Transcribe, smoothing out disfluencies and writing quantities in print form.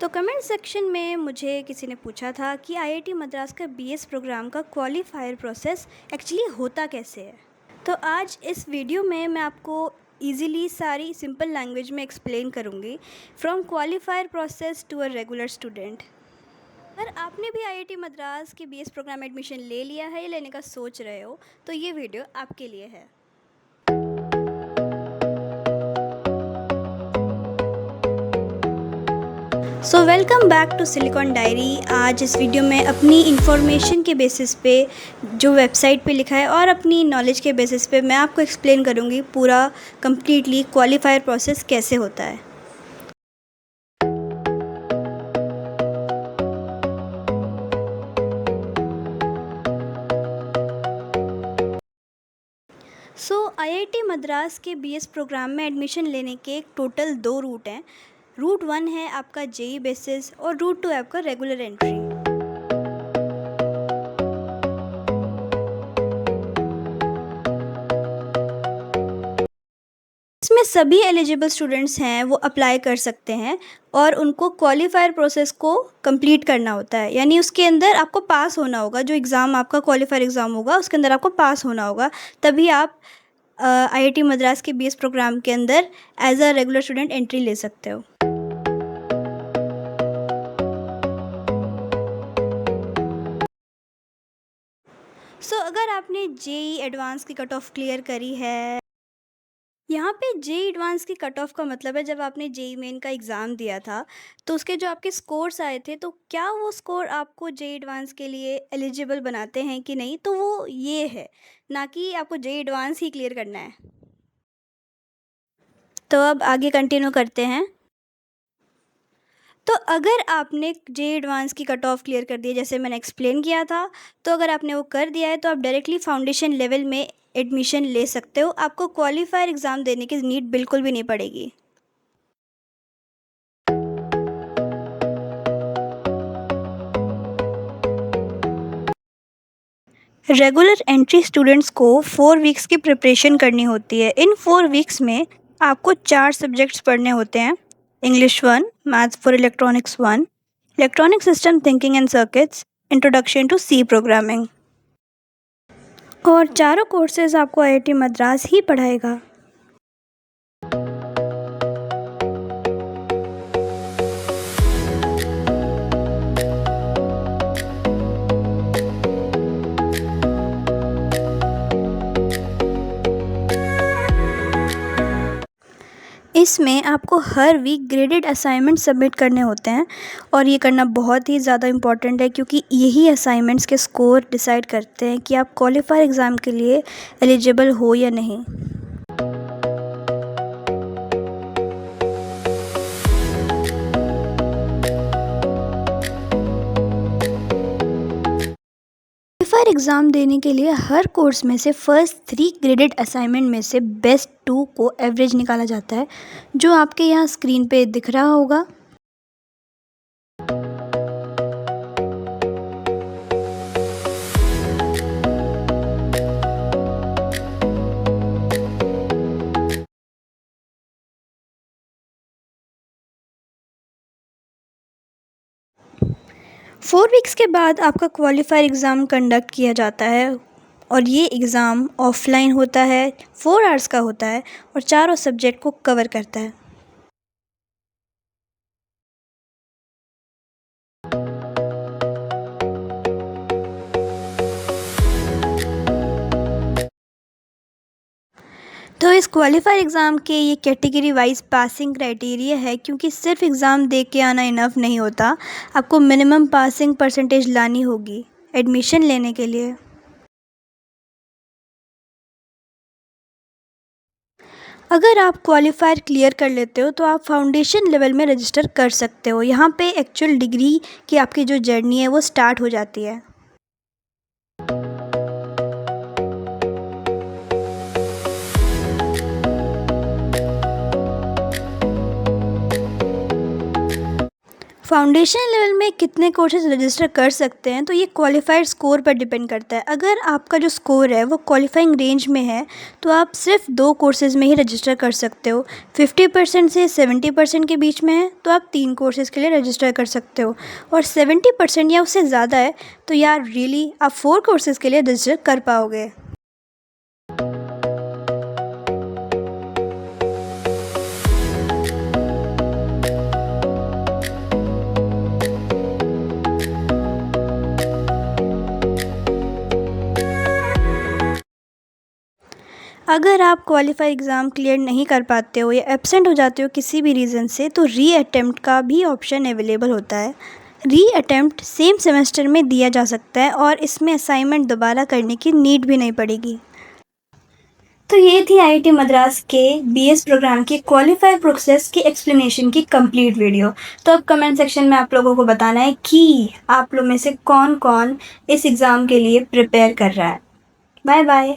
तो comment section में मुझे किसी ने पूछा था कि आईआईटी मद्रास का बीएस प्रोग्राम का क्वालिफायर प्रोसेस एक्चुअली होता कैसे है। तो आज इस वीडियो में मैं आपको इजीली सारी सिंपल लैंग्वेज में एक्सप्लेन करूँगी from qualifier process to a regular student. अगर आपने भी आईआईटी मद्रास के बीएस प्रोग्राम एडमिशन ले लिया है या लेने का सोच रहे हो तो ये वीडियो आपके लिए है। So welcome back to Silicon Diary. आज इस वीडियो में अपनी इंफॉर्मेशन के बेसिस पे जो वेबसाइट पे लिखा है और अपनी नॉलेज के बेसिस पे मैं आपको एक्सप्लेन करूँगी पूरा कम्प्लीटली क्वालिफायर प्रोसेस कैसे होता है। आईआईटी मद्रास के बीएस प्रोग्राम में एडमिशन लेने के टोटल 2 रूट हैं। रूट 1 है आपका जेई बेसिस और रूट 2 है आपका रेगुलर एंट्री। इसमें सभी एलिजिबल स्टूडेंट्स हैं वो अप्लाई कर सकते हैं और उनको क्वालिफायर प्रोसेस को कंप्लीट करना होता है, यानी उसके अंदर आपको पास होना होगा। जो एग्ज़ाम आपका क्वालिफायर एग्ज़ाम होगा उसके अंदर आपको पास होना होगा, तभी आप आईआईटी मद्रास के बीएस प्रोग्राम के अंदर as a regular student entry ले सकते हो। अगर आपने जेई एडवांस की कट ऑफ क्लियर करी है, यहाँ पे जेई एडवांस की कट ऑफ का मतलब है जब आपने जेई मेन का एग्ज़ाम दिया था तो उसके जो आपके स्कोर्स आए थे, तो क्या वो स्कोर आपको जेई एडवांस के लिए एलिजिबल बनाते हैं कि नहीं, तो वो ये है, ना कि आपको जेई एडवांस ही क्लियर करना है। तो अब आगे कंटिन्यू करते हैं। तो अगर आपने जेई एडवांस की कट ऑफ क्लियर कर दी है, जैसे मैंने एक्सप्लेन किया था, तो अगर आपने वो कर दिया है तो आप डायरेक्टली फाउंडेशन लेवल में एडमिशन ले सकते हो। आपको क्वालिफायर एग्ज़ाम देने की नीड बिल्कुल भी नहीं पड़ेगी। रेगुलर एंट्री स्टूडेंट्स को 4 वीक्स की प्रिपरेशन करनी होती है। इन 4 वीक्स में आपको 4 सब्जेक्ट्स पढ़ने होते हैं। English 1, maths for electronics 1, electronic system thinking and circuits, introduction to C programming. और चारों कोर्सेज आपको आईआईटी मद्रास ही पढ़ाएगा। इसमें आपको हर वीक ग्रेडेड असाइनमेंट सबमिट करने होते हैं और ये करना बहुत ही ज़्यादा इम्पॉर्टेंट है, क्योंकि यही असाइनमेंट्स के स्कोर डिसाइड करते हैं कि आप क्वालिफायर एग्ज़ाम के लिए एलिजिबल हो या नहीं। क्वालिफायर एग्ज़ाम देने के लिए हर कोर्स में से फर्स्ट 3 ग्रेडेड असाइनमेंट में से बेस्ट 2 को एवरेज निकाला जाता है, जो आपके यहाँ स्क्रीन पे दिख रहा होगा। फोर वीक्स के बाद आपका क्वालिफायर एग्ज़ाम कंडक्ट किया जाता है और ये एग्ज़ाम ऑफलाइन होता है, 4 आवर्स का होता है और चारों सब्जेक्ट को कवर करता है। तो इस क्वालिफायर एग्ज़ाम के ये कैटेगरी वाइज पासिंग क्राइटेरिया है, क्योंकि सिर्फ एग्ज़ाम दे के आना इनफ नहीं होता, आपको मिनिमम पासिंग परसेंटेज लानी होगी एडमिशन लेने के लिए। अगर आप क्वालिफायर क्लियर कर लेते हो तो आप फाउंडेशन लेवल में रजिस्टर कर सकते हो। यहाँ पे एक्चुअल डिग्री की आपकी जो जर्नी है वो स्टार्ट हो जाती है। फाउंडेशन लेवल में कितने कोर्सेज रजिस्टर कर सकते हैं तो ये क्वालिफाइड स्कोर पर डिपेंड करता है। अगर आपका जो स्कोर है वो क्वालिफाइंग रेंज में है तो आप सिर्फ 2 कोर्सेज़ में ही रजिस्टर कर सकते हो। 50% से 70% के बीच में है तो आप 3 कोर्सेज़ के लिए रजिस्टर कर सकते हो, और 70% या उससे ज़्यादा है तो यार रियली आप 4 कोर्सेज़ के लिए रजिस्टर कर पाओगे। अगर आप क्वालिफाई एग्ज़ाम क्लियर नहीं कर पाते हो या एब्सेंट हो जाते हो किसी भी रीज़न से तो री अटेम्प्ट का भी ऑप्शन अवेलेबल होता है। री अटेम्प्ट सेम सेमेस्टर में दिया जा सकता है और इसमें असाइनमेंट दोबारा करने की नीड भी नहीं पड़ेगी। तो ये थी आईआईटी मद्रास के बीएस प्रोग्राम की क्वालिफाई प्रोसेस की एक्सप्लेनेशन की कंप्लीट वीडियो। तो अब कमेंट सेक्शन में आप लोगों को बताना है कि आप लोग में से कौन कौन इस एग्ज़ाम के लिए प्रिपेयर कर रहा है। Bye bye.